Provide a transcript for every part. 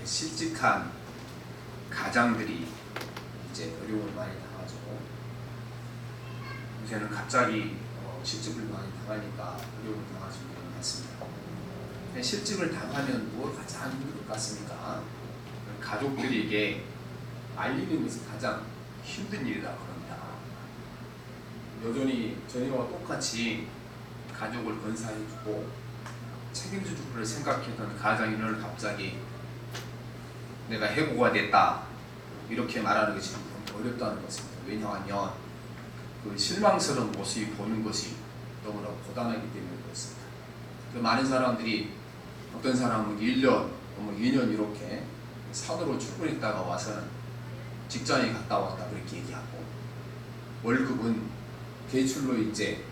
실직한 가장들이 이제 어려움을 많이 당하죠. 요새는 갑자기 실직을 많이 당하니까 어려움을 당하시는 분이 많습니다. 실직을 당하면 뭐가 가장 힘들 것 같습니까? 가족들에게 알리는 것이 가장 힘든 일이다 그럽니다. 여전히 전에와 똑같이 가족을 건사해주고 책임져주기를 생각했던 가장이 오늘 갑자기 내가 해고가 됐다 이렇게 말하는 것이 어렵다는 것입니다. 왜냐하면 그 실망스러운 모습이 보는 것이 너무나 고단하기 때문에 그렇습니다. 그 많은 사람들이 어떤 사람은 1년, 2년 이렇게 산으로 출근했다가 와서는 직장에 갔다 왔다 그렇게 얘기하고 월급은 대출로 이제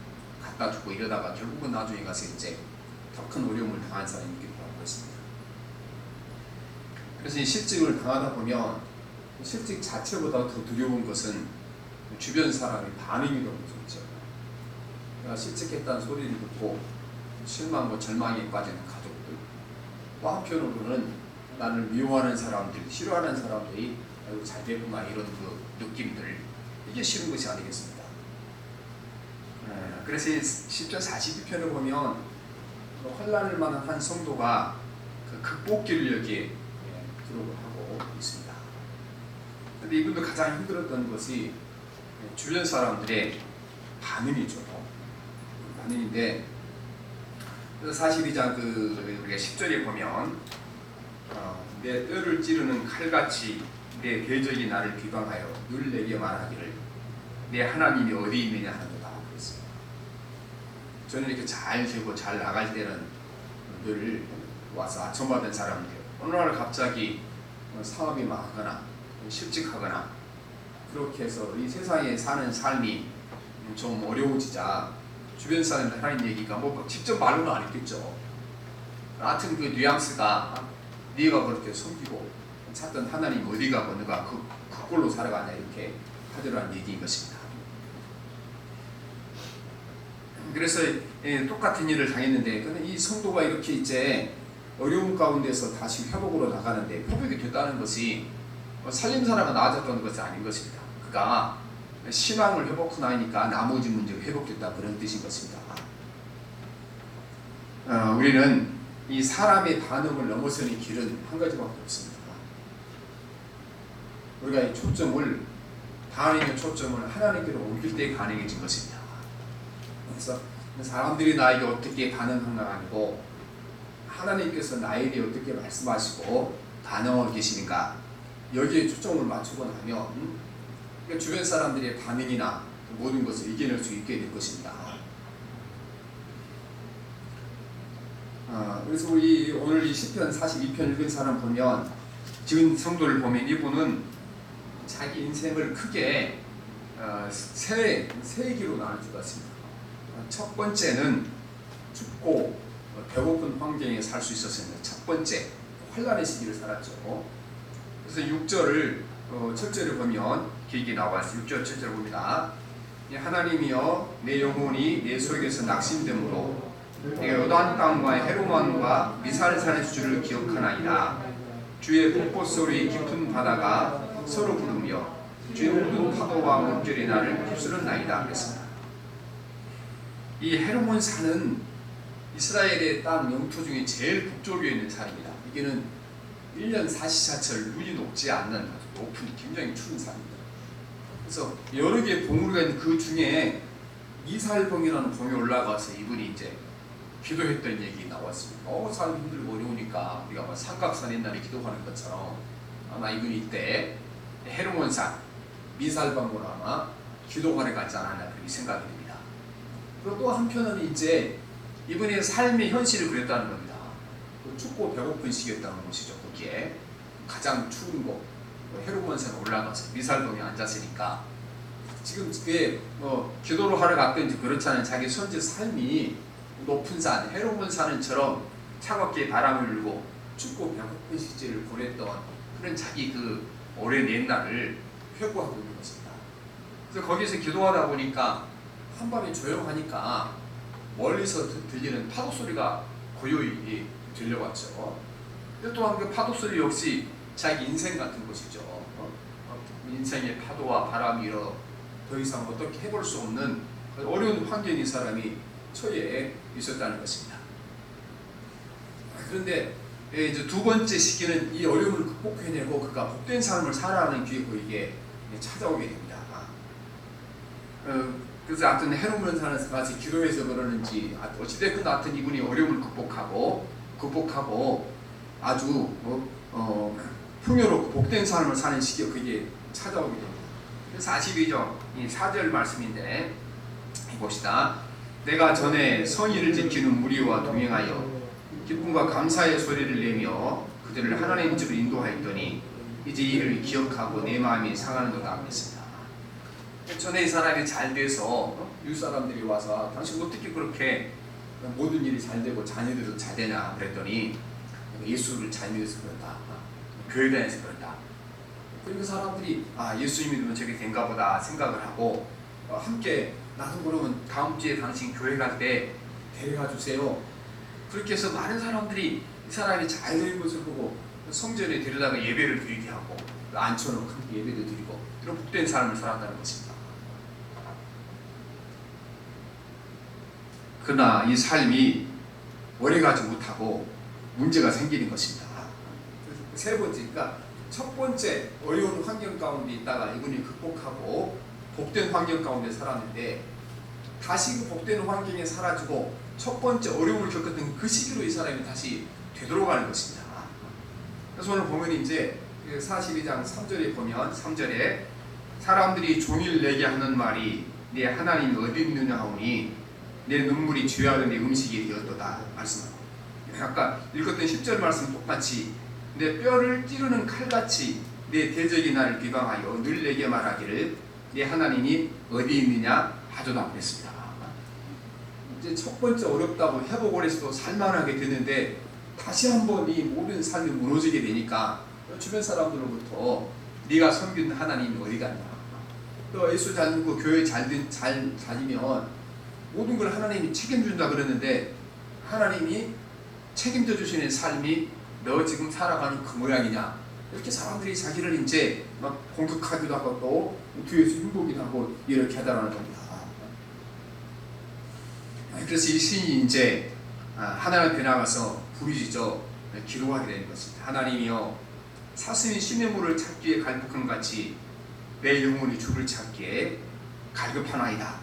갖다 주고 이러다가 결국은 나중에 가서 이제 더 큰 어려움을 당한 사람이 있기도 하고 있습니다. 그래서 이 실직을 당하다 보면 실직 자체보다 더 두려운 것은 주변 사람의 반응이 너무 좋죠. 내가 실직했다는 소리를 듣고 실망과 절망에 빠지는 가족들, 또 한편으로는 나를 미워하는 사람들, 싫어하는 사람들이 아이고 잘 됐구나 이런 그 느낌들, 이게 싫은 것이 아니겠습니까? 그래서 10절 42편을 보면 환난을 만한 한 성도가 그 극복기를 여기에 기록을 하고 있습니다. 그런데 이분도 가장 힘들었던 것이 주변 사람들의 반응이죠. 반응인데, 그래서 42장 우리가 10절에 보면 내 뼈를 찌르는 칼같이 내 대적이 나를 비방하여 늘 내게 말하기를 내 하나님이 어디 있느냐 하는 거다 그랬습니다. 저는 이렇게 잘 되고 잘 나갈 때는 늘 와서 아첨받은 사람들, 어느 날 갑자기 사업이 망하거나 실직하거나 그렇게 해서 이 세상에 사는 삶이 좀 어려워지자 주변 사람들 하는 얘기가 뭐 직접 말로는 안 했겠죠. 하여튼 그 뉘앙스가 네가 그렇게 섬기고 찾던 하나님 어디 가고 너가 그 꼴로 살아가냐 이렇게 하더라는 얘기인 것입니다. 그래서 똑같은 일을 당했는데 근데 이 성도가 이렇게 이제 어려움 가운데서 다시 회복으로 나가는데 회복이 됐다는 것이 살림살이가 나아졌다는 것이 아닌 것입니다. 그가 신앙을 회복하고 나니까 나머지 문제가 회복됐다 그런 뜻인 것입니다. 우리는 이 사람의 반응을 넘어서는 길은 한 가지밖에 없습니다. 우리가 이 초점을 하나님의 초점을 하나님께로 옮길 때 가능해진 것입니다. 그래서 사람들이 나에게 어떻게 반응하는가 아니고 하나님께서 나에게 어떻게 말씀하시고 반응하고 계시는가 여기에 초점을 맞추고 나면 그러니까 주변 사람들의 반응이나 모든 것을 이겨낼 수 있게 될 것입니다. 그래서 우리 오늘 이 시편 42편 읽은 사람 보면 지금 성도를 보면 이분은 자기 인생을 크게 세 계로 나눌 수가 있습니다. 첫 번째는 춥고 배고픈 환경에 살 수 있었습니다. 첫 번째 환난의 시기를 살았죠. 그래서 6절을 첫 절을 보면 길게 나와서 6절 첫 절을 봅니다. 하나님이여 내 영혼이 내 속에서 낙심됨으로 내가 요단 땅과 헤르몬과 미살산의 수주를 기억하나이다. 주의 폭포 소리 깊은 바다가 서로 부르며 주의 모든 파도와 물결이 나를 휩쓸었나이다 그랬습니다. 이 헤르몬 산은 이스라엘의 땅 영토 중에 제일 북쪽에 있는 산입니다. 이게는 1년 사시사철 눈이 녹지 않는 아주 높은 굉장히 추운 산입니다. 그래서 여러 개의 봉우리가 있는 그 중에 이살봉이라는 봉에 올라가서 이분이 이제 기도했던 얘기 나왔습니다. 삶이 힘들고 어려우니까 우리가 삼각산 옛날에 기도하는 것처럼 아마 이분이 이때 헤르몬산 미살봉으로 아마 기도하러 가지 않았나 그렇게 생각이 됩니다. 그리고 또 한편은 이제 이분의 삶의 현실을 그렸다는 겁니다. 춥고 배고픈 시기였다는 것이죠. 거기에 가장 추운 곳 헤르몬산에 올라가서 미살봉에 앉았으니까 지금 그게 기도를 하러 갔든지 그렇지 않은 자기 현재 삶이 높은 산 헤르몬산처럼 차갑게 바람을 불고 춥고 배고픈 시기를 보냈던 그런 자기 그 오랜 옛날을 회고하고 있는 것입니다. 그래서 거기서 기도하다 보니까 한밤에 조용하니까 멀리서 들리는 파도 소리가 고요히 들려왔죠. 또한 그 파도 소리 역시 자기 인생 같은 것이죠. 인생의 파도와 바람이 일어 더 이상 어떻게 해볼 수 없는 어려운 환경인 사람이 처해 있었다는 것입니다. 그런데 이제 두 번째 시기는 이 어려움을 극복해내고 그가 복된 삶을 살아가는 기회 그에게 찾아오게 됩니다. 그래서 하여튼 해로운 사는 같이 기도해서 그러는지 어찌됐든 하여튼 이분이 어려움을 극복하고 아주 풍요롭고 복된 삶을 사는 시기에 그게 찾아오게 됩니다. 42절 이 4절 말씀인데 봅시다. 내가 전에 선의를 지키는 무리와 동행하여 기쁨과 감사의 소리를 내며 그들을 하나님 집으로 인도하였더니 이제 이를 기억하고 내 마음이 상하는도다 했습니다. 전에 이 사람이 잘 돼서 이웃 사람들이 와서 당신 어떻게 그렇게 모든 일이 잘 되고 자녀들도 잘 되냐 그랬더니 예수를 잘 믿어서 그런다. 교회 다녀서 그런다. 그리고 사람들이 예수님이 믿으면 저게 된가 보다 생각을 하고 함께 나도 그러면 다음 주에 당신 교회 갈 때 데려가 주세요. 그렇게 해서 많은 사람들이 이 사람이 잘 되는 것을 보고 성전에 데려다가 예배를 드리게 하고 앉혀놓고 함께 예배를 드리고 이런 복된 삶을 살았다는 것입니다. 그러나 이 삶이 오래가지 못하고 문제가 생기는 것입니다. 세 번째, 그러니까 첫 번째 어려운 환경 가운데 있다가 이분이 극복하고 복된 환경 가운데 살았는데 다시 그 복된 환경에 사라지고 첫 번째 어려움을 겪었던 그 시기로 이 사람이 다시 되돌아가는 것입니다. 그래서 오늘 보면 이제 42장 3절에 보면 3절에 사람들이 종일 내게 하는 말이 네 하나님이 어디 있느냐 하오니 내 눈물이 죄악은 내 음식이 되었도다 말씀합니다. 아까 읽었던 10절 말씀 똑같이 내 뼈를 찌르는 칼같이 내 대적이 나를 비방하여 늘 내게 말하기를 네 하나님이 어디 있느냐 하도다 그랬습니다. 이제 첫 번째 어렵다고 회복을 해서도 살만하게 되는데 다시 한번 이 모든 삶이 무너지게 되니까 주변 사람들로부터 네가 섬기는 하나님이 어디 갔냐, 또 예수 잘 믿고 교회 잘 다니면 모든 걸 하나님이 책임준다 그러는데 하나님이 책임져 주시는 삶이 너 지금 살아가는 그 모양이냐, 이렇게 사람들이 자기를 이제 막 공격하기도 하고 또 뒤에서 흉보기도 하고 이렇게 하다라는 겁니다. 그래서 이 시인이 이제 하나님 앞에 나가서 부르짖어 기도하게 되는 것입니다. 하나님이여, 사슴이 신의 물을 찾기에 갈급한 같이 내 영혼이 주를 찾기에 갈급하나이다.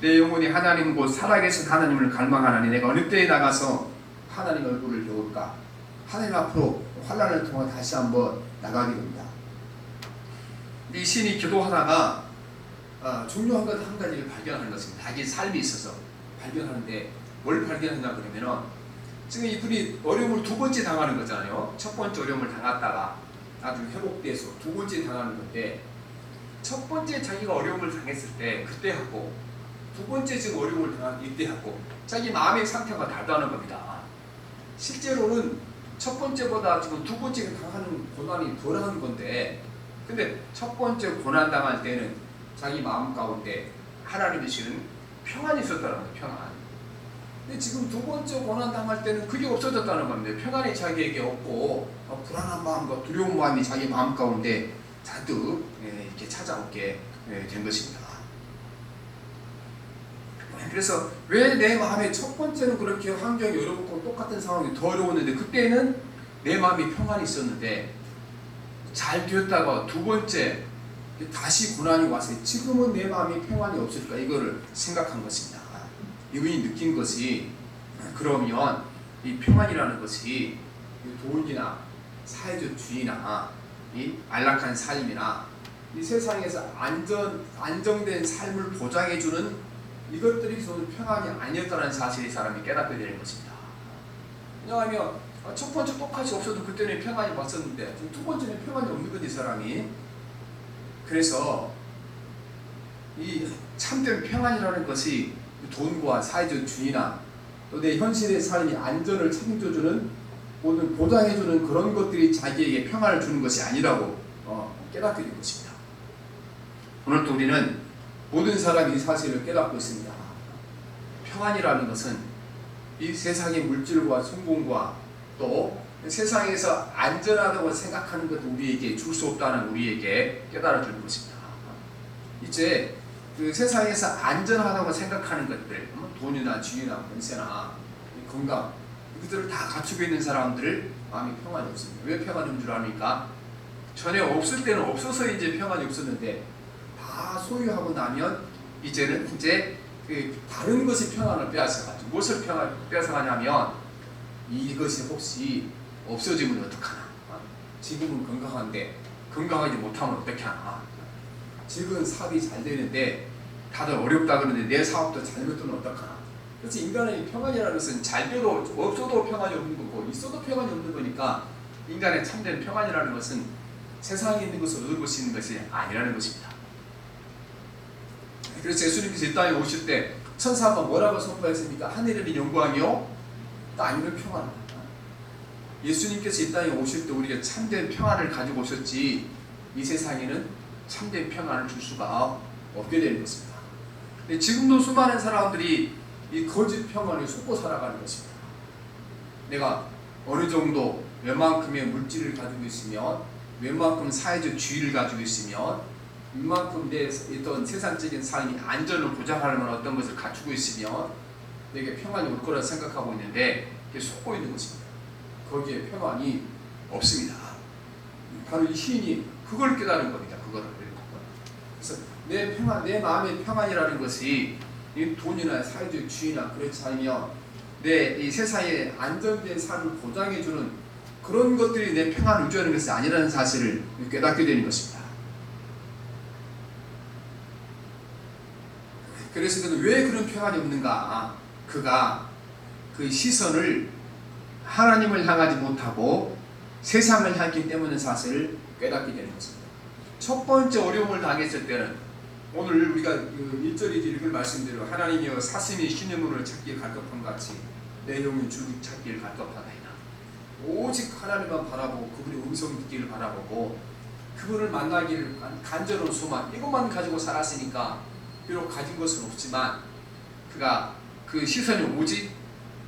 내 영혼이 하나님 곧 살아계신 하나님을 갈망하나니 내가 어느 때에 나가서 하나님 얼굴을 배울까. 하나님 앞으로 환난을 통해 다시 한번 나가게 됩니다. 이 시인이 기도하다가 중요한 것 한 가지를 발견하는 것입니다. 자기 삶이 있어서 발견하는데 뭘 발견하냐 그러면은 지금 이분이 어려움을 두 번째 당하는 거잖아요. 첫 번째 어려움을 당했다가 나중에 회복돼서 두 번째 당하는 건데, 첫 번째 자기가 어려움을 당했을 때 그때 하고 두 번째 지금 어려움을 당한 이때 하고 자기 마음의 상태가 다르다는 겁니다. 실제로는 첫 번째보다 지금 두 번째 당하는 고난이 덜한 건데, 근데 첫 번째 고난 당할 때는 자기 마음 가운데 하나님이 주시는 평안이 있었다는 거예요. 평안. 근데 지금 두 번째 고난 당할 때는 그게 없어졌다는 겁니다. 평안이 자기에게 없고 불안한 마음과 두려운 마음이 자기 마음 가운데 잔뜩 이렇게 찾아오게 된 것입니다. 그래서 왜 내 마음에 첫 번째는 그렇게 환경이 어렵고 똑같은 상황이 더 어려웠는데 그때는 내 마음이 평안이 있었는데 잘 되었다가 두 번째 다시 고난이 와서 지금은 내 마음이 평안이 없을까, 이거를 생각한 것입니다. 이분이 느낀 것이, 그러면 이 평안이라는 것이 돈이나 사회적 주의나 이 안락한 삶이나 이 세상에서 안정된 삶을 보장해주는 이것들이 저는 평안이 아니었다는 사실을 이 사람이 깨닫게 되는 것입니다. 왜냐하면 첫 번째 똑같이 없어도 그때는 평안이 왔었는데 지금 두 번째는 평안이 없는 거지 사람이. 그래서 이 참된 평안이라는 것이 돈과 사회적 주의나 또 내 현실의 삶이 안전을 책임져주는 모든 보장해주는 그런 것들이 자기에게 평안을 주는 것이 아니라고 깨닫게 된 것입니다. 오늘도 우리는 모든 사람이 이 사실을 깨닫고 있습니다. 평안이라는 것은 이 세상의 물질과 성공과 또 세상에서 안전하다고 생각하는 것도 우리에게 줄 수 없다는 우리에게 깨달아 주는 것입니다. 이제 그 세상에서 안전하다고 생각하는 것들, 돈이나 지위나 권세나 건강, 이것들을 다 갖추고 있는 사람들을 마음이 평안이 없습니다. 왜 평안이 없는 줄 아십니까? 전에 없을 때는 없어서 이제 평안이 없었는데 다 소유하고 나면 이제는 그 다른 것이 평안을 빼앗아가죠. 무엇을 빼앗아가냐면 이것이 혹시 없어지면 어떡하나? 지금은 건강한데 건강하지 못하면 어떻게 하나? 지금은 사업이 잘 되는데 다들 어렵다 그러는데 내 사업도 잘못되면 어떡하나? 그래서 인간의 평안이라는 것은 잘 돼도 없어도 평안이 없는 거고 있어도 평안이 없는 거니까 인간의 참된 평안이라는 것은 세상에 있는 것을 얻을 수 있는 것이 아니라는 것입니다. 그래서 예수님께서 이 땅에 오실 때 천사가 뭐라고 선포했습니까? 하늘에는 영광이요 땅에는 평안이다. 예수님께서 이 땅에 오실 때 우리가 참된 평안을 가지고 오셨지 이 세상에는 참된 평안을 줄 수가 없게 되는 것입니다. 근데 지금도 수많은 사람들이 이 거짓 평안을 속고 살아가는 것입니다. 내가 어느 정도 웬만큼의 물질을 가지고 있으면, 웬만큼 사회적 지위를 가지고 있으면, 웬만큼 내 어떤 세상적인 삶이 안전을 보장하려면 어떤 것을 갖추고 있으면 내게 평안이 올 거라 생각하고 있는데 그게 속고 있는 것입니다. 거기에 평안이 없습니다. 바로 이 시인이 그걸 깨달은 겁니다. 그거를. 그래서 내 평안, 내 마음의 평안이라는 것이 이 돈이나 사회적 지위나 그렇지 않으면 내 이 세상에 안정된 삶을 보장해주는 그런 것들이 내 평안을 유지하는 것이 아니라는 사실을 깨닫게 되는 것입니다. 그래서 왜 그런 평안이 없는가? 그가 그 시선을 하나님을 향하지 못하고 세상을 향했기 때문에 사실을 깨닫게 되는 것입니다. 첫 번째 어려움을 당했을 때는 오늘 우리가 그 1절에 읽을 말씀대로 하나님이여 사슴이 신의 문을 찾기에 갈급한 같이 내 영혼 줄기 찾기를 갈급하다이다. 오직 하나님만 바라보고 그분의 음성 듣기를 바라보고 그분을 만나기를 간절한 소망 이것만 가지고 살았으니까 비록 가진 것은 없지만 그가 그 시선이 오직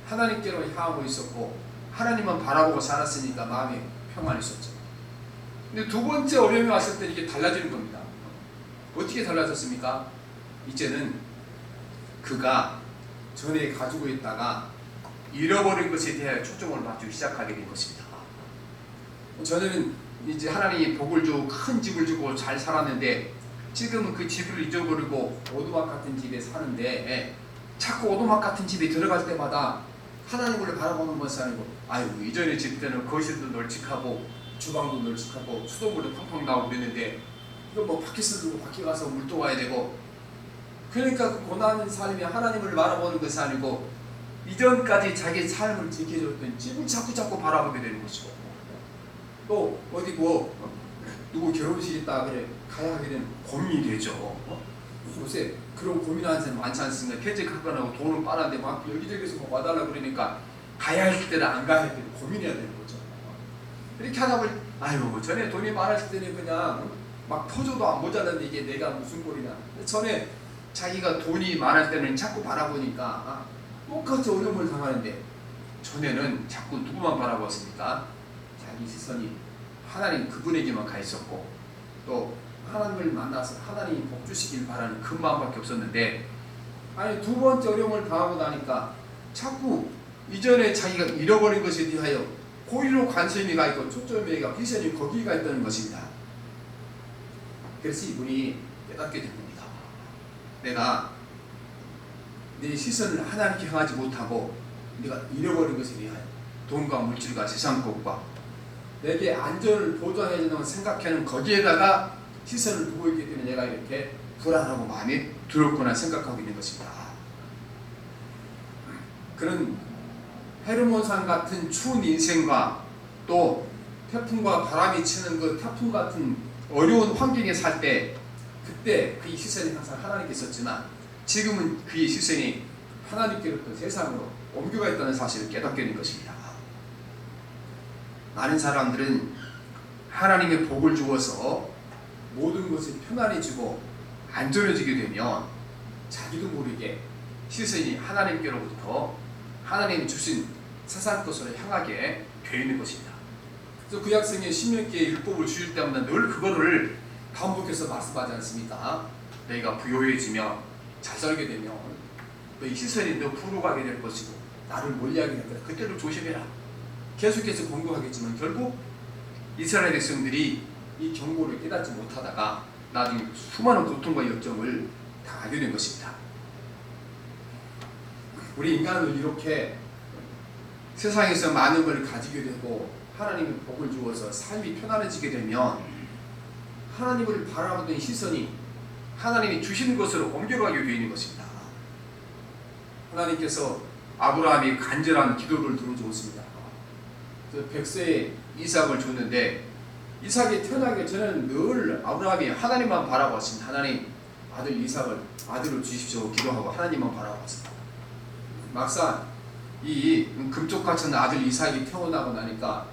하나님께로 향하고 있었고 하나님만 바라보고 살았으니까 마음에 평안이 있었죠. 근데 두 번째 어려움이 왔을 때 이게 달라지는 겁니다. 어떻게 달라졌습니까? 이제는 그가 전에 가지고 있다가 잃어버린 것에 대해 초점을 맞추기 시작하게 된 것입니다. 저는 이제 하나님이 복을 주고 큰 집을 주고 잘 살았는데 지금은 그 집을 잊어버리고 오두막 같은 집에 사는데 자꾸 오두막 같은 집에 들어갈 때마다 하나님을 바라보는 것이 아니고 아유 이전에 집 때는 거실도 널찍하고 주방도 널찍하고 수돗물도 팡팡 나오고 그랬는데 이거 뭐 밖에서 두고 밖에 가서 물도 와야 되고 그러니까 그 고난의 삶이 하나님을 바라보는 것이 아니고 이전까지 자기 삶을 지켜줬던 집을 자꾸 바라보게 되는 것이고 또 어디 뭐 누구 결혼식 있다 그래 가야 하게 되면 고민이 되죠. 요새 그런 고민하는 사람 많지 않습니까? 퇴직하거나 돈을 빨았는데 막 여기저기서 뭐 와달라고 그러니까 가야 할 때는 안 가야 할 때는 고민해야 되는 거죠. 이렇게 하다 보니 아유 전에 돈이 많았을 때는 그냥 막 터져도 안 모자랐는데 이게 내가 무슨 꼴이냐. 전에 자기가 돈이 많을 때는 자꾸 바라보니까 똑같이 어려움을 당하는데 전에는 자꾸 누구만 바라보았습니까? 자기 시선이 하나님 그분에게만 가 있었고 또 하나님을 만나서 하나님이 복 주시길 바라는 그 마음밖에 없었는데 아니 두 번째 어려움을 당하고 나니까 자꾸 이전에 자기가 잃어버린 것에 대하여 고의로 관심이 가 있고 초점이 가 비전이 거기 가 있다는 것입니다. 그래서 이분이 깨닫게 된 겁니다. 내가 내 시선을 하나님께 향하지 못하고 내가 잃어버린 것에 대하여 돈과 물질과 세상 것과 내게 안전을 보장해준다고 생각하는 거기에다가 시선을 두고 있기 때문에 내가 이렇게 불안하고 마음이 두렵거나 생각하고 있는 것입니다. 그런 헤르몬산 같은 추운 인생과 또 태풍과 바람이 치는 그 태풍 같은 어려운 환경에 살 때 그때 그의 시선이 항상 하나님께 있었지만 지금은 그의 시선이 하나님께로부터 세상으로 옮겨가 있다는 사실을 깨닫게 된 것입니다. 많은 사람들은 하나님의 복을 주어서 모든 것이 편안해지고 안전해지게 되면 자기도 모르게 시선이 하나님께로부터 하나님이 주신 세상 것으로 향하게 되어 있는 것입니다. 그래서 구약성에 신명기에 율법을 주실 때마다 늘 그거를 반복해서 말씀하지 않습니까? 너희가 부요해지며 잘 살게 되면 너희 시선이 너 부러가게 될 것이고 나를 멀리하게 될 거다. 그때를 조심해라. 계속해서 공부하겠지만 결국 이스라엘 백성들이 이 경고를 깨닫지 못하다가 나중에 수많은 고통과 역정을 당하게 된 것입니다. 우리 인간은 이렇게 세상에서 많은 걸 가지게 되고 하나님의 복을 주어서 삶이 편안해지게 되면 하나님을 바라보던 시선이 하나님이 주시는 것으로 옮겨가게 되어 있는 것입니다. 하나님께서 아브라함이 간절한 기도를 들어주었습니다. 100세에 이삭을 줬는데 이삭이 태어나기 전에는 늘 아브라함이 하나님만 바라봤습니다. 하나님 아들 이삭을 아들을 주십시오 기도하고 하나님만 바라봤습니다. 막상 이 금쪽같은 아들 이삭이 태어나고 나니까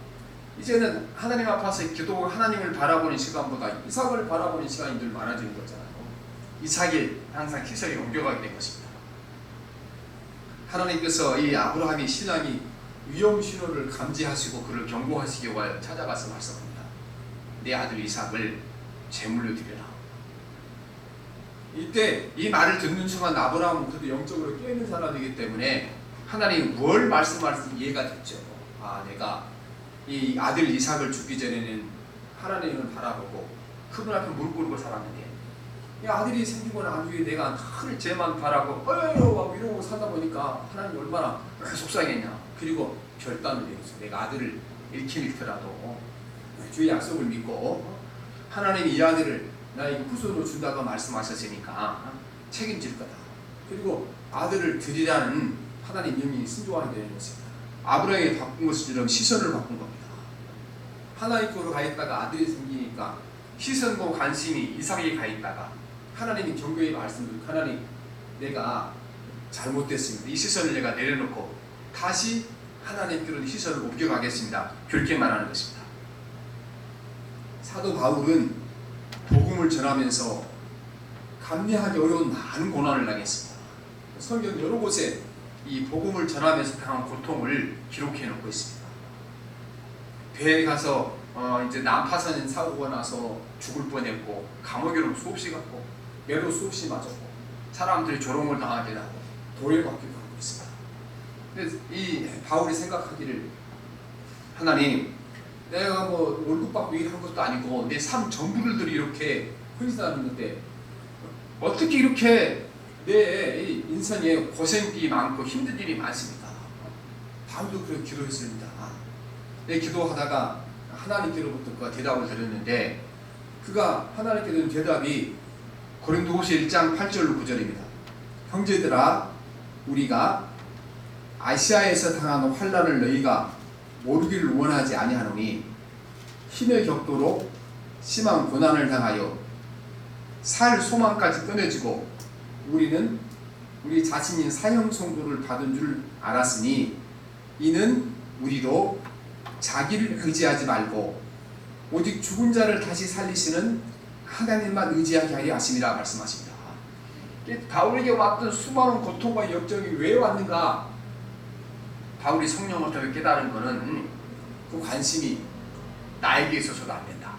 이제는 하나님 앞에서 기도하고 하나님을 바라보는 시간보다 이삭을 바라보는 시간이 늘 많아지는 거잖아요. 이삭이 항상 시선이 옮겨가게 된 것입니다. 하나님께서 이 아브라함의 신앙이 위험 신호를 감지하시고 그를 경고하시기 위하여 찾아가서 말씀합니다. 내 아들 이삭을 제물로 드리라. 이때 이 말을 듣는 순간 아브라함은 그래도 영적으로 깨어있는 사람이기 때문에 하나님이 뭘 말씀하실지 이해가 됐죠. 아, 내가 이 아들 이삭을 주기 전에는 하나님을 바라보고 그분 앞에 무릎 꿇고 살았는데 이 아들이 생기고 난 후에 내가 늘 쟤만 바라고 하고 이러고 살다 보니까 하나님이 얼마나 속상했냐. 그리고 결단을 내렸어요. 내가 아들을 잃더라도 주의 약속을 믿고 하나님이 이 아들을 나에게 후손으로 준다고 말씀하셨으니까 책임질 거다. 그리고 아들을 드리라는 하나님 명령이 순종하게 되는 것입니다. 아브라함이 바꾼 것처럼 시선을 바꾼 겁니다. 하나님 쪽으로 가 있다가 아들이 생기니까 시선과 관심이 이삭에게 가 있다가 하나님이 경고의 말씀을 하나님 내가 잘못됐습니다. 이 시선을 내가 내려놓고 다시 하나님께로 시선을 옮겨가겠습니다. 그렇게 말하는 것입니다. 사도 바울은 복음을 전하면서 감내하기 어려운 많은 고난을 당했습니다. 성경 여러 곳에 이 복음을 전하면서 당한 고통을 기록해 놓고 있습니다. 배에 가서 이제 난파선 사고가 나서 죽을 뻔했고 감옥에로 수없이 갔고 매로 수없이 맞았고 사람들이 조롱을 당하게 하고 도를 받기도 하고 있습니다. 근데 이 바울이 생각하기를 하나님 내가 뭐 월급 받고 일한 것도 아니고 내 삶 전부를 이렇게 헌신하는데 어떻게 이렇게 내 인생에 고생이 많고 힘든 일이 많습니까? 바울도 그렇게 기도했습니다. 내 기도하다가 하나님께로부터 그가 대답을 드렸는데 그가 하나님께 드린 대답이 고린도후서 1장 8절 9절입니다. 형제들아 우리가 아시아에서 당한 환난을 너희가 모르기를 원하지 아니하노니 힘의 격도로 심한 고난을 당하여 살 소망까지 끊어지고 우리는 우리 자신이 사형 선고를 받은 줄 알았으니 이는 우리도 자기를 의지하지 말고 오직 죽은 자를 다시 살리시는 하나님만 의지하게 하려 하심이라 말씀하십니다. 바울에게 왔던 수많은 고통과 역정이 왜 왔는가? 바울이 성령을 통해 깨달은 것은 그 관심이 나에게 있어서도 안 된다.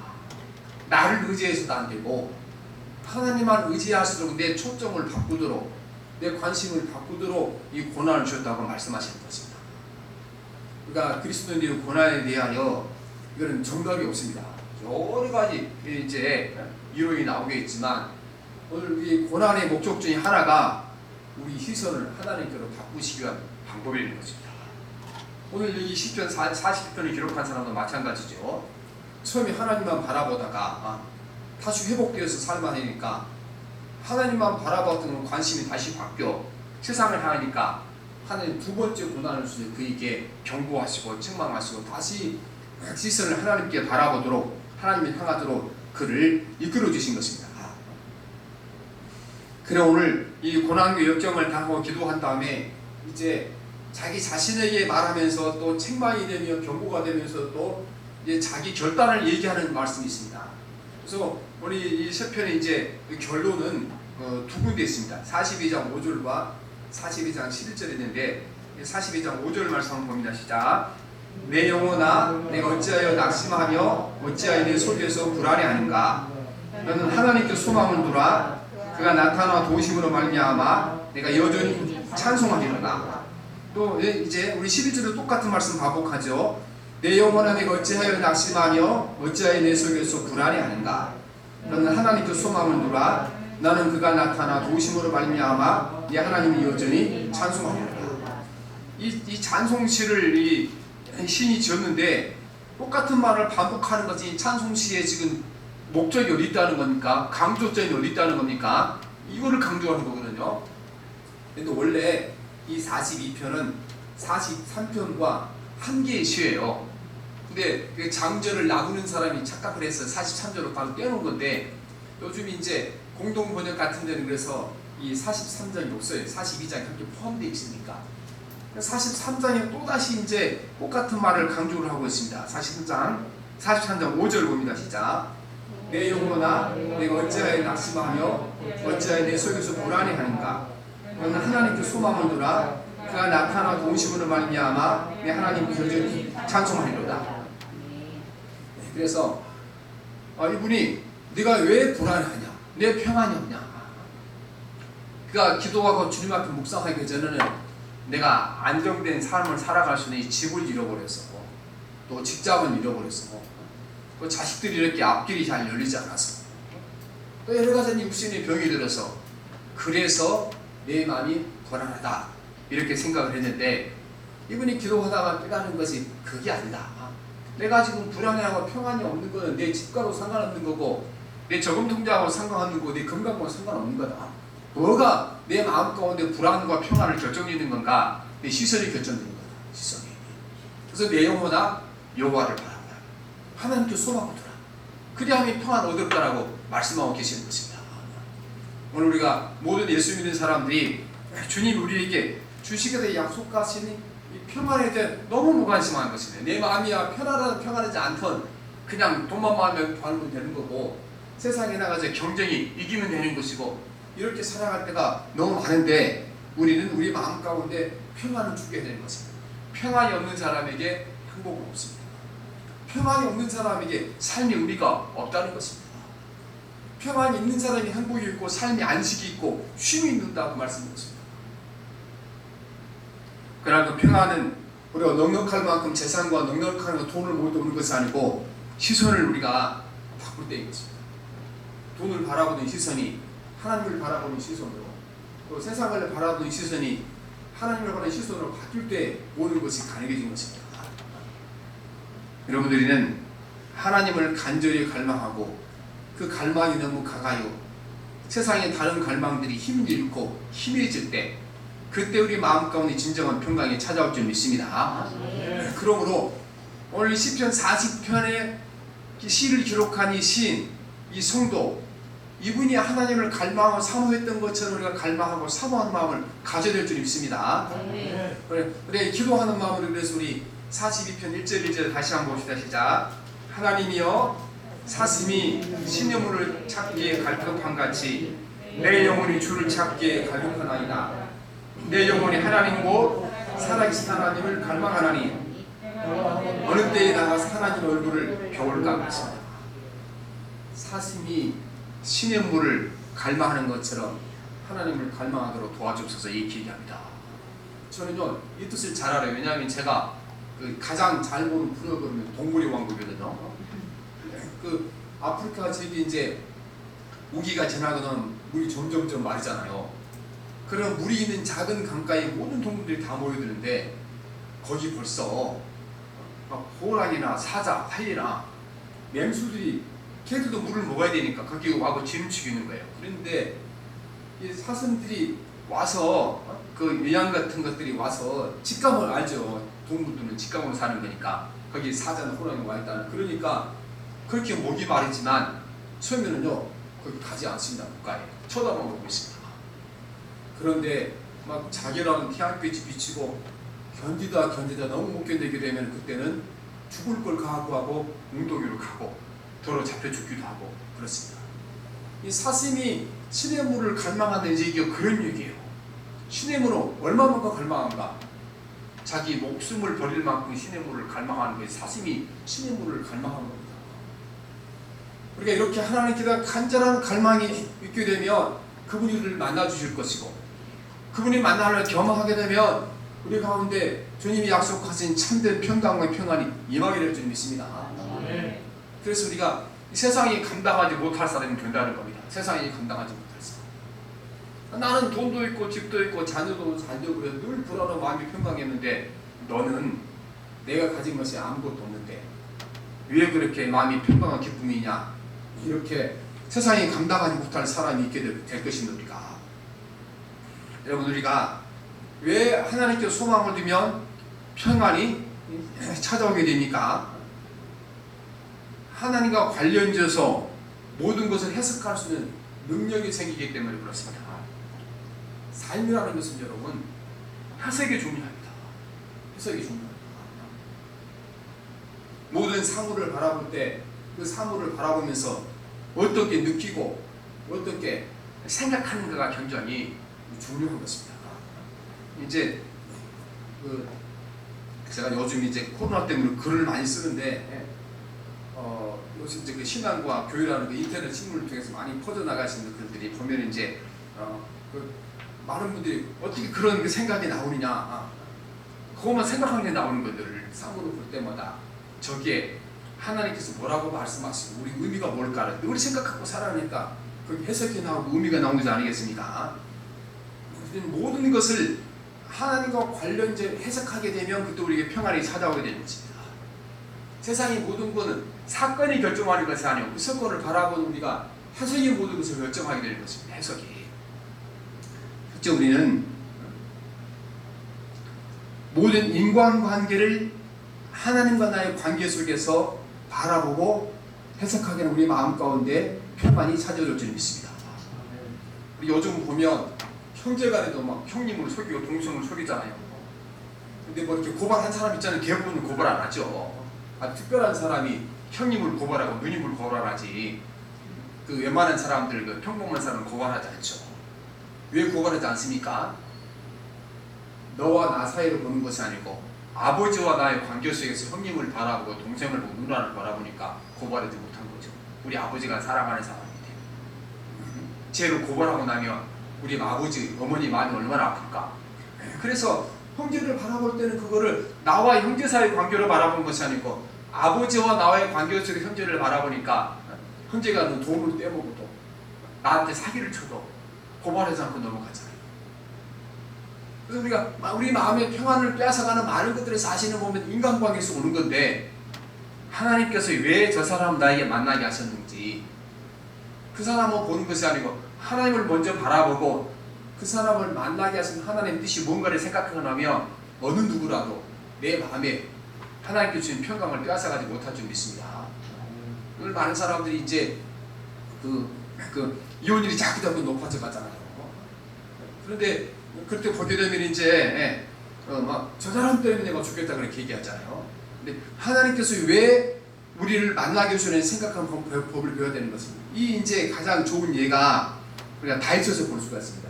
나를 의지해서도 안 되고 하나님만 의지할수록 내 초점을 바꾸도록 내 관심을 바꾸도록 이 고난을 주셨다고 말씀하시는 것입니다. 그러니까 그리스도인들의 고난에 대하여 이거는 정답이 없습니다. 여러 가지 이제 이론이 나오겠지만 오늘 이 고난의 목적 중에 하나가 우리 시선을 하나님께로 바꾸시기 위한 방법인 것입니다. 오늘 여기 시편 40편을 기록한 사람도 마찬가지죠. 처음에 하나님만 바라보다가 다시 회복되어서 살만하니까 하나님만 바라봤던 관심이 다시 바뀌어 세상을 향하니까 하나님 두 번째 고난을 주셔서 그에게 경고하시고 책망하시고 다시 시선을 하나님께 바라보도록 하나님을 향하도록 그를 이끌어 주신 것입니다. 그래 오늘 이 고난과 역경을 당하고 기도한 다음에 이제 자기 자신에게 말하면서 또 책망이 되며 경고가 되면서 또 이제 자기 결단을 얘기하는 말씀이 있습니다. 그래서 우리 이 시편의 이제 결론은 두 군데 있습니다. 42장 5절과 42장 11절이 있는데 42장 5절 말씀 한번 봅니다. 시작. 내 영혼아 내가 어찌하여 낙심하며 어찌하여 내 속에서 불안해하는가. 너는 하나님께 소망을 두라. 그가 나타나 도우심으로 말미암아 내가 여전히 찬송하리로다. 또 이제 우리 11절도 똑같은 말씀 반복하죠. 내 영혼아 내가 어찌하여 낙심하며 어찌하여 내 속에서 불안해하는가. 너는 하나님께 소망을 두라. 나는 그가 나타나 도우심으로 말미암아 네 하나님이 여전히 찬송하리로다. 이 찬송시를 이 신이 지었는데 똑같은 말을 반복하는 것이 찬송시에 지금 목적이 어디 있다는 겁니까? 강조점이 어디 있다는 겁니까? 이거를 강조하는 거거든요. 근데 원래 이 42편은 43편과 한 개의 시예요. 근데 그 장절을 나누는 사람이 착각을 해서 43절로 바로 떼놓은 건데 요즘 이제 공동 번역 같은 데는 그래서 이 43장이 없어요. 42장이 함께 포함되어 있으니까. 43장에 또다시 이제 똑같은 말을 강조를 하고 있습니다. 43장 5절 봅니다. 시작. 내 영혼아 내가 어찌하여 낙심하며 어찌하여 내 속에서 불안해하는가. 너는 하나님께 소망을 두라. 그가 나타나 도우심으로 말미암아 내 하나님 여전히 찬송하리로다. 그래서 이분이 네가 왜 불안하냐, 내 평안이 없냐. 그가 기도하고 주님 앞에 묵상하기 전에는 내가 안정된 삶을 살아갈 수 있는 집을 잃어버렸어, 또 직장을 잃어버렸어, 또 자식들이 이렇게 앞길이 잘 열리지 않아서, 또 여러 가지 육신의 병이 들어서 그래서 내 마음이 불안하다 이렇게 생각을 했는데 이분이 기도하다가 깨닫는 것이 그게 아니다. 내가 지금 불안해하고 평안이 없는 것은 내 집과도 상관없는 거고 내 저금 통장하고 상관없는 거고 내 건강과 상관없는 거다. 뭐가 내 마음 가운데 불안과 평안을 결정짓는 건가? 내 시선이 결정되는 거다. 시선이. 그래서 내 영혼아 여호와를 바라보라. 하나님께 소망을 두라. 그리하면 평안 얻을 거라고 말씀하고 계시는 것입니다. 오늘 우리가 모든 예수 믿는 사람들이 주님 우리에게 주시게 약속하시니 이 평안에 대해 너무 무관심한 것이네. 내 마음이야 평안하지 않던 그냥 돈만 많으면 되는 거고 세상에 나가서 경쟁이 이기면 되는 것이고 이렇게 살아갈 때가 너무 많은데 우리는 우리 마음 가운데 평안을 주게 되는 것입니다. 평안이 없는 사람에게 행복은 없습니다. 평안이 없는 사람에게 삶의 의미가 없다는 것입니다. 평안이 있는 사람이 행복이 있고 삶이 안식이 있고 쉼이 있는다고 말씀드렸습니다. 그러나 그 평안은 우리가 넉넉할 만큼 재산과 넉넉할 만큼 돈을 모두 오는 것이 아니고 시선을 우리가 바꿀 때인 것입니다. 돈을 바라보는 시선이 하나님을 바라보는 시선으로, 또 세상을 바라보는 시선이 하나님을 바라보는 시선으로 바뀔 때 오는 것이 가능해진 것입니다. 여러분들은 하나님을 간절히 갈망하고 그 갈망이 너무 강하여 세상의 다른 갈망들이 힘을 잃고 희미해질 때 그때 우리 마음 가운데 진정한 평강이 찾아올 줄 믿습니다. 그러므로 오늘 시편 40편의 시를 기록한 이 시인, 이 성도, 이분이 하나님을 갈망하고 사모했던 것처럼 우리가 갈망하고 사모하는 마음을 가져야 될 줄 믿습니다. 그래 기도하는 마음으로 그래서 우리 42편 1절 1절 다시 한번 봅시다. 시작. 하나님이여 사슴이 신여물을 찾기에 갈급한 같이 내 영혼이 주를 찾기에 갈급하나이다. 내 영혼이 하나님 곧 살아계신 하나님을 갈망하나니 어느 때에 나가서 하나님 얼굴을 겨울까 같습니다. 사슴이 신의 물을 갈망하는 것처럼 하나님을 갈망하도록 도와주옵소서 이렇게 얘기합니다. 저는요 이 뜻을 잘 알아요. 왜냐하면 제가 그 가장 잘 보는 프로그램이 동물의 왕국이거든요. 그 아프리카 지역이 이제 우기가 지나가면 물이 점점점 마르잖아요. 그런 물이 있는 작은 강가에 모든 동물들이 다 모여드는데 거기 벌써 막 호랑이나 사자, 하이에나, 맹수들이 걔들도 물을 먹어야 되니까 거기 와서 기름치고 있는 거예요. 그런데 이 사슴들이 와서 그 유양 같은 것들이 와서 직감을 알죠. 동물들은 직감으로 사는 거니까 거기 사자나 호랑이 와 있다는. 그러니까 그렇게 목이 마르지만 처음에는요 거기 가지 않습니다. 국가에 쳐다만 보고 있습니다. 그런데 막 자기라는 태양빛이 비치고 견디다 너무 못 견디게 되면 그때는 죽을 걸 각오하고 웅덩이로 가고 도로 잡혀 죽기도 하고 그렇습니다. 이 사슴이 신의 물을 갈망하는 얘기가 그런 얘기예요. 신의 물을 얼마만큼 갈망한가? 자기 목숨을 버릴 만큼 시냇물을 갈망하는 것이 사슴이 시냇물을 갈망하는 겁니다. 그러니까 이렇게 하나님께다 간절한 갈망이 있게 되면 그분이 우리를 만나 주실 것이고, 그분이 만나를 경험하게 되면 우리 가운데 주님이 약속하신 참된 평강과 평안이 임하게 될 줄 믿습니다. 그래서 우리가 세상이 감당하지 못할 사람이 된다는 겁니다. 세상이 감당하지 못할 사람. 나는 돈도 있고 집도 있고 자녀도 잔여고 늘 불안한 마음이 평강했는데, 너는 내가 가진 것이 아무것도 없는데 왜 그렇게 마음이 평강한 기쁨이냐? 이렇게 세상이 감당하지 못할 사람이 있게 될 것입니까? 여러분, 우리가 왜 하나님께 소망을 두면 평안이 찾아오게 됩니까? 하나님과 관련져서 모든 것을 해석할 수 있는 능력이 생기기 때문에 그렇습니다. 삶이라는 것은 여러분 해석이 중요합니다. 해석이 중요합니다. 모든 사물을 바라볼 때 그 사물을 바라보면서 어떻게 느끼고 어떻게 생각하는가가 굉장히 중요한 것입니다. 이제 제가 요즘 이제 코로나 때문에 글을 많이 쓰는데, 요즘 이제 그 신앙과 교회라는 그 인터넷 신문을 통해서 많이 퍼져나가시는 글들이 보면 이제 많은 분들이 어떻게 그런 생각이 나오느냐, 그것만 생각하는 게 나오는 것들을 사물을 볼 때마다 저기에 하나님께서 뭐라고 말씀하시고 우리 의미가 뭘까를 우리 생각하고 살아가니까 거기 해석이 나오고 의미가 나오는 것이 아니겠습니까? 모든 것을 하나님과 관련해서 해석하게 되면 그때 우리에게 평안이 찾아오게 되는 것입니다. 세상의 모든 것은 사건이 결정하는 것이 아니고 그 사건을 바라보는 우리가 해석이 모든 것을 결정하게 되는 것입니다. 해석이. 실제 우리는 모든 인간관계를 하나님과 나의 관계 속에서 바라보고 해석하게 되는 우리 마음 가운데 평안이 찾아올 줄 믿습니다. 요즘 보면 형제간에도 막 형님을 속이고 동생을 속이잖아요. 근데 뭐 이렇게 고발한 사람 있잖아요. 대부분은 고발 안 하죠. 특별한 사람이 형님을 고발하고 누님을 고발하지, 그 웬만한 사람들, 그 평범한 사람은 고발하지 않죠. 왜 고발하지 않습니까? 너와 나 사이를 보는 것이 아니고 아버지와 나의 관계 속에서 형님을 바라보고 동생을 보고 누나를 바라보니까 고발하지 못한 거죠. 우리 아버지가 사랑하는 사람인데 쟤를 고발하고 나면 우리 아버지, 어머니 마음이 얼마나 아플까. 그래서 형제를 바라볼 때는 그거를 나와 형제 사이의 관계로 바라보는 것이 아니고 아버지와 나와의 관계 속에 형제를 바라보니까 형제가 돈을 떼먹어도 나한테 사기를 쳐도 고발하지 않고 넘어가잖아요. 그래서 우리가 우리 마음의 평안을 빼앗아가는 많은 것들을 사실을 보면 인간관계에서 오는 건데, 하나님께서 왜 저 사람 나에게 만나게 하셨는지 그 사람을 보는 것이 아니고 하나님을 먼저 바라보고 그 사람을 만나게 하신 하나님의 뜻이 뭔가를 생각하고 나면 어느 누구라도 내 마음에 하나님께 주신 평강을 빼앗아가지 못할 줄 믿습니다. 오늘 많은 사람들이 이제 이혼율이 자꾸 높아져 가잖아요. 그런데 그때 보게 되면 이제 막 저 사람 때문에 내가 죽겠다 그렇게 얘기하잖아요. 근데 하나님께서 왜 우리를 만나게 해주는 생각하는 법을 배워야 되는 것입니다. 이 이제 가장 좋은 예가 우리가 다윗에서 볼 수가 있습니다.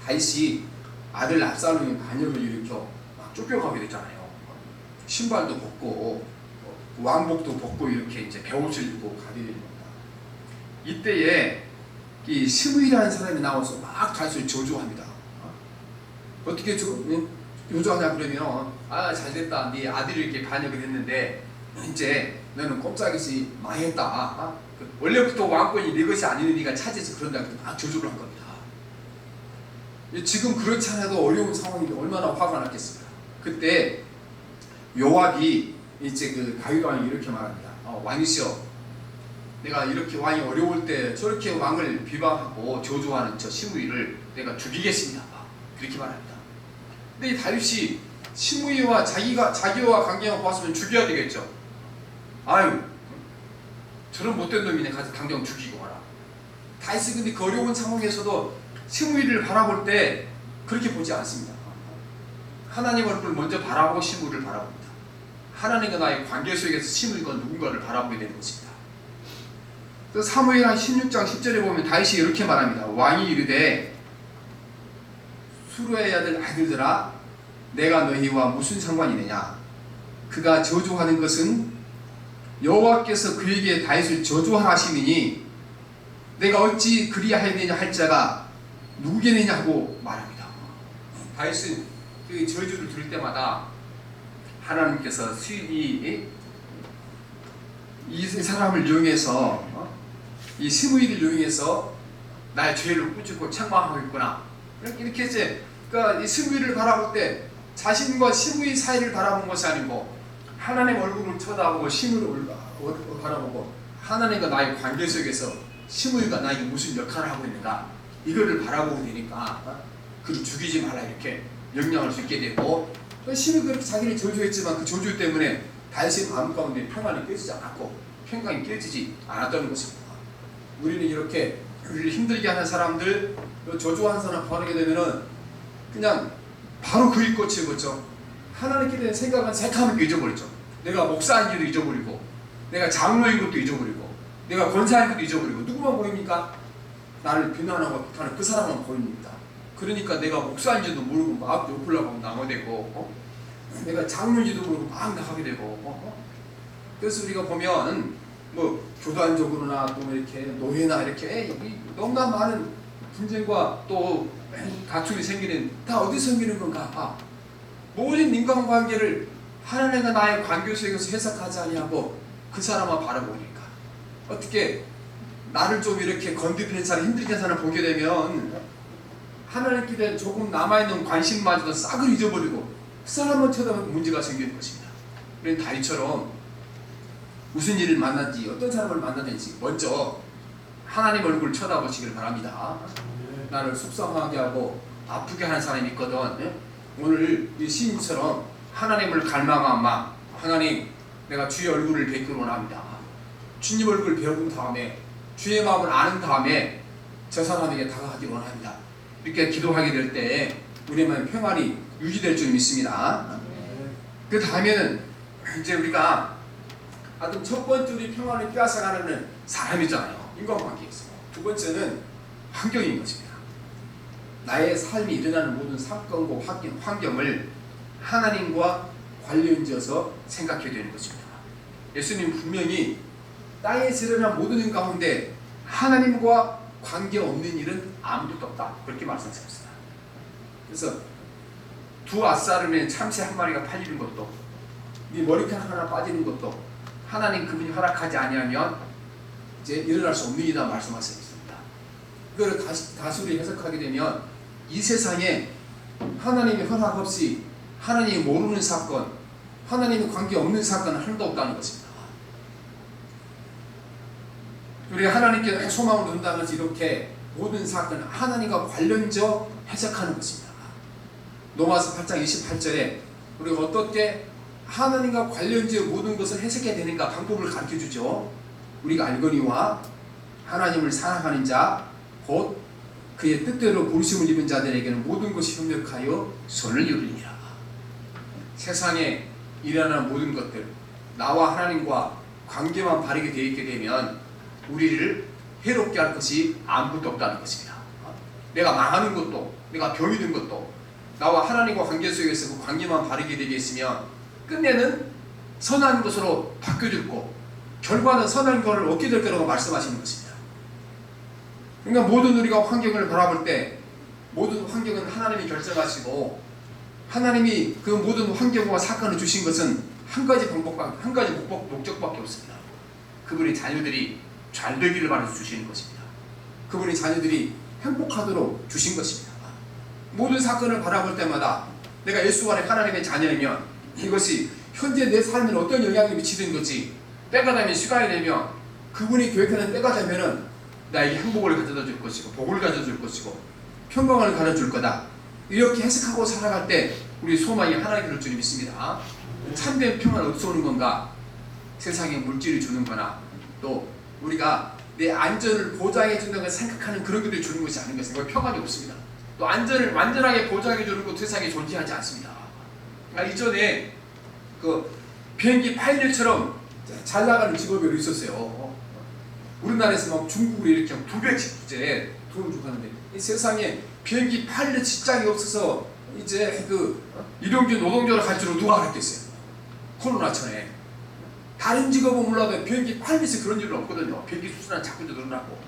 다윗이 아들 압살롬의 반역을 일으켜 막 쫓겨가게 되잖아요. 신발도 벗고 왕복도 벗고 이렇게 이제 배옷을 입고 가게 되는 겁니다. 이때에 이 시므이라는 사람이 나와서 막 다윗을 저주합니다. 어떻게 저주하냐 그러면 잘됐다, 네 아들이 이렇게 반역을 했는데 이제 너는 꼼짝없이 망했다. 원래부터 왕권이 네 것이 아닌 네가 차지해서 그런다고 막 저주를 한 겁니다. 지금 그렇지 않아도 어려운 상황인데 얼마나 화가 났겠습니까? 그때 요압이 이제 그 다윗 왕이 이렇게 말합니다. 왕이시여, 내가 이렇게 왕이 어려울 때 저렇게 왕을 비방하고 저주하는 저 시므이를 내가 죽이겠습니다. 그렇게 말합니다. 근데 이 다윗이 시므이와 자기와 관계만 보았으면 죽여야 되겠죠. 아유, 저런 못된 놈이네, 가서 당장 죽이고 가라. 다윗이 근데 그 어려운 상황에서도 시므이를 바라볼 때 그렇게 보지 않습니다. 하나님 얼굴을 먼저 바라보고 시므이를 바라봅니다. 하나님과 나의 관계 속에서 시므이가 누군가를 바라보게 되는 것입니다. 사무엘하 16장 10절에 보면 다윗이 이렇게 말합니다. 왕이 이르되 수루의 아들 아들들아, 내가 너희와 무슨 상관이느냐? 그가 저주하는 것은 여호와께서 그에게 다윗을 저주하라 하시느니 내가 어찌 그리하였느냐 할 자가 누구겠느냐 하고 말합니다. 다윗은 그 저주를 들을 때마다 하나님께서 이 사람을 이용해서 이 스무이를 이용해서 나의 죄를 꾸짖고 책망하겠구나 이렇게 이제 그러니까 이 스무이를 바라볼 때 자신과 스무이 사이를 바라본 것이 아니고 하나님 얼굴을 쳐다보고 스무이를 바라보고 하나님과 나의 관계 속에서 스무이가 나에게 무슨 역할을 하고 있는가 이거를 바라보게 되니까 그를 죽이지 말라 이렇게 명령할 수 있게 되고 스무이가 그렇게 자기를 저주했지만 그 저주 때문에 다윗의 마음 가운데 평안이 깨지지 않았고 평강이 깨지지 않았다는 것입니다. 우리는 이렇게 우리를 힘들게 하는 사람들 저주하는 사람 바르게 되면은 그냥 바로 그 일 꽂히는 거죠. 하나님께 대한 생각은 새카맣게 잊어버리죠. 내가 목사인지도 잊어버리고 내가 장로인 것도 잊어버리고 내가 권사인 것도 잊어버리고 누구만 보입니까? 나를 비난하고 하는 그 사람만 보입니다. 그러니까 내가 목사인지도 모르고 막 욕하려고 하면 나가되고 내가 장로인지도 모르고 막 나가게 되고 그래서 우리가 보면 뭐 교단적으로나 또 이렇게 노예나 이렇게 너무나 많은 분쟁과 또 다툼이 생기는 다 어디서 생기는 건가? 모든 인간관계를 하나님과 나의 관계 속에서 해석하지 아니하고 그 사람만 바라보니까 어떻게 나를 좀 이렇게 건드리는 사람 힘들게 하는 사람 보게 되면 하나님께 대한 조금 남아있는 관심마저도 싹을 잊어버리고 그 사람만 쳐다보면 문제가 생기는 것입니다. 그래서 다윗처럼 무슨 일을 만났지 어떤 사람을 만나든지 먼저 하나님 얼굴을 쳐다보시길 바랍니다. 나를 속상하게 하고 아프게 하는 사람이 있거든. 오늘 이 시인처럼 하나님을 갈망하마 하나님 내가 주의 얼굴을 뵙기로 원합니다. 주님 얼굴을 배운 다음에 주의 마음을 아는 다음에 저 사람에게 다가가기 원합니다. 이렇게 기도하게 될 때 우리만 평안이 유지될 줄 믿습니다. 그 다음에는 이제 우리가 하여튼 첫 번째 우리 평안을 빼앗아가는 사람이잖아요. 인간관계에서. 두 번째는 환경인 것입니다. 나의 삶이 일어나는 모든 사건과 환경을 하나님과 관련지어서 생각해야 되는 것입니다. 예수님 분명히 땅에서 일어난 모든 일 가운데 하나님과 관계없는 일은 아무것도 없다 그렇게 말씀하셨습니다. 그래서 두 아싸름에 참새 한 마리가 팔리는 것도 네 머리카락 하나 빠지는 것도 하나님 그분이 허락하지 아니하면 이제 일어날 수 없는 일이다 말씀하셨습니다. 이걸 다수리 해석하게 되면 이 세상에 하나님이 허락 없이 하나님이 모르는 사건 하나님이 관계없는 사건은 하나도 없다는 것입니다. 우리가 하나님께 소망을 둔다면서 이렇게 모든 사건을 하나님과 관련져 해석하는 것입니다. 로마서 8장 28절에 우리가 어떻게 하나님과 관련지어 모든 것을 해석해야 되는가 방법을 가르쳐주죠. 우리가 알거니와 하나님을 사랑하는 자 곧 그의 뜻대로 부르심을 입은 자들에게는 모든 것이 협력하여 선을 이루리라. 세상에 일어나는 모든 것들 나와 하나님과 관계만 바르게 되어 있게 되면 우리를 해롭게 할 것이 아무것도 없다는 것입니다. 내가 망하는 것도 내가 병이 든 것도 나와 하나님과 관계 속에서 그 관계만 바르게 되겠으면 끝내는 선한 것으로 바뀌어질 거 결과는 선한 것을 얻게 될 거라고 말씀하시는 것입니다. 그러니까 모든 우리가 환경을 바라볼 때 모든 환경은 하나님이 결정하시고 하나님이 그 모든 환경과 사건을 주신 것은 한 가지 방법밖에 한 가지 목적밖에 없습니다. 그분이 자녀들이 잘 되기를 바라서 주시는 것입니다. 그분이 자녀들이 행복하도록 주신 것입니다. 모든 사건을 바라볼 때마다 내가 예수 안에 하나님의 자녀이면 이것이 현재 내 삶에 어떤 영향을 미치는 것이 때가 되면 시간이 되면 그분이 계획하는 때가 되면은 나에게 행복을 가져다 줄 것이고 복을 가져다 줄 것이고 평강을 가져다 줄 거다. 이렇게 해석하고 살아갈 때 우리 소망이 하나님이 될 줄 믿습니다. 참된 평안은 어디서 오는 건가? 세상에 물질을 주는 거나 또 우리가 내 안전을 보장해 준다고 생각하는 그런 것들이 주는 것이 아닌 것은 평안이 없습니다. 또 안전을 완전하게 보장해 주는 것 세상에 존재하지 않습니다. 그러니까 이전에 그 비행기 파일럿처럼 잘 나가는 직업이 있었어요. 우리나라에서 막 중국으로 이렇게 200씩 부제 돈 주고 하는데 이 세상에 비행기 파일럿 직장이 없어서 이제 그 일용직 노동자로 갈 줄은 누가 알았겠어요? 코로나 전에. 다른 직업은 몰라도 비행기 팔면서 그런 일은 없거든요. 비행기 수수난 자꾸 늘어나고.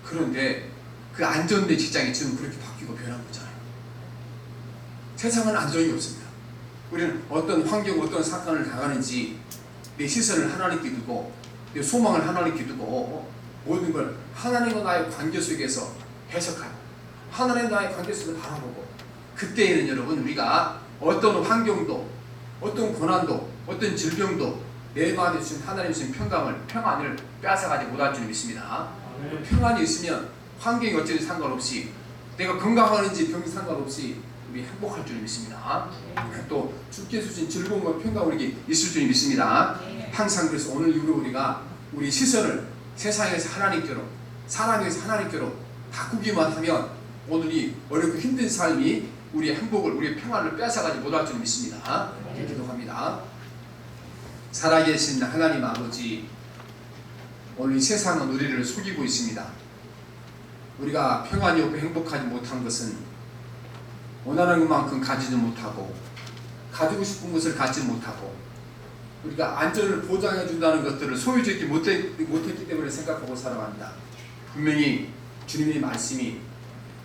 그런데 그 안전대 직장이 지금 그렇게 바뀌고 변한 거잖아요. 세상은 안전이 없습니다. 우리는 어떤 환경, 어떤 사건을 당하는지 내 시선을 하나님께 두고 내 소망을 하나님께 두고 모든 걸 하나님과 나의 관계 속에서 해석하고 하나님과 나의 관계 속에서 바라보고 그때에는 여러분 우리가 어떤 환경도 어떤 고난도 어떤 질병도 내 마음에 주신 하나님 주신 평안을 빼앗아가지 못할 줄 믿습니다. 평안이 있으면 환경이 어찌든 상관없이 내가 건강하는지 병이 상관없이 우리 행복할 줄 믿습니다. 또 주께서 주신 즐거움과 평강 우리에게 있을 줄 믿습니다. 항상 그래서 오늘 이후로 우리가 우리 시선을 세상에서 하나님께로 사람에서 하나님께로 바꾸기만 하면 오늘이 어렵고 힘든 삶이 우리의 행복을 우리의 평안을 빼앗아가지 못할 줄 믿습니다. 기도합니다. 살아계신 하나님 아버지, 오늘 이 세상은 우리를 속이고 있습니다. 우리가 평안이 없고 행복하지 못한 것은 원하는 것만큼 가지지 못하고 가지고 싶은 것을 갖지 못하고 우리가 안전을 보장해 준다는 것들을 소유짓지 못했기 때문에 생각하고 살아갑니다. 분명히 주님의 말씀이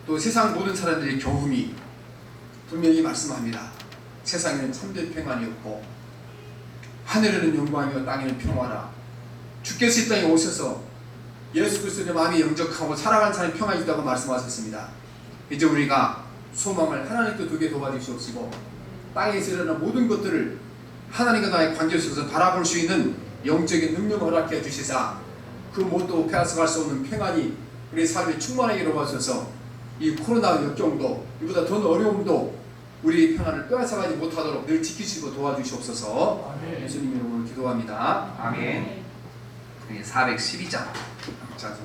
또 세상 모든 사람들의 경험이 분명히 말씀합니다. 세상에는 참된 평안이 없고 하늘에는 영광이요 땅에는 평화라. 주께서 이 땅에 오셔서 예수 그리스도의 마음이 영접하고 살아가는 사람이 평안이 있다고 말씀하셨습니다. 이제 우리가 소망을 하나님께 두게 도와주시옵시고 땅에서 일어나는 모든 것들을 하나님과 나의 관계 속에서 바라볼 수 있는 영적인 능력을 허락해 주시사 그 무엇도 빼앗아갈 수 없는 평안이 우리의 삶에 충만하게 이루어져서 이 코로나 역경도 이보다 더 어려움도 우리의 평안을 빼앗아가지 못하도록 늘 지키시고 도와주시옵소서. 예수님 이름으로 기도합니다. 아멘. 412장. 자,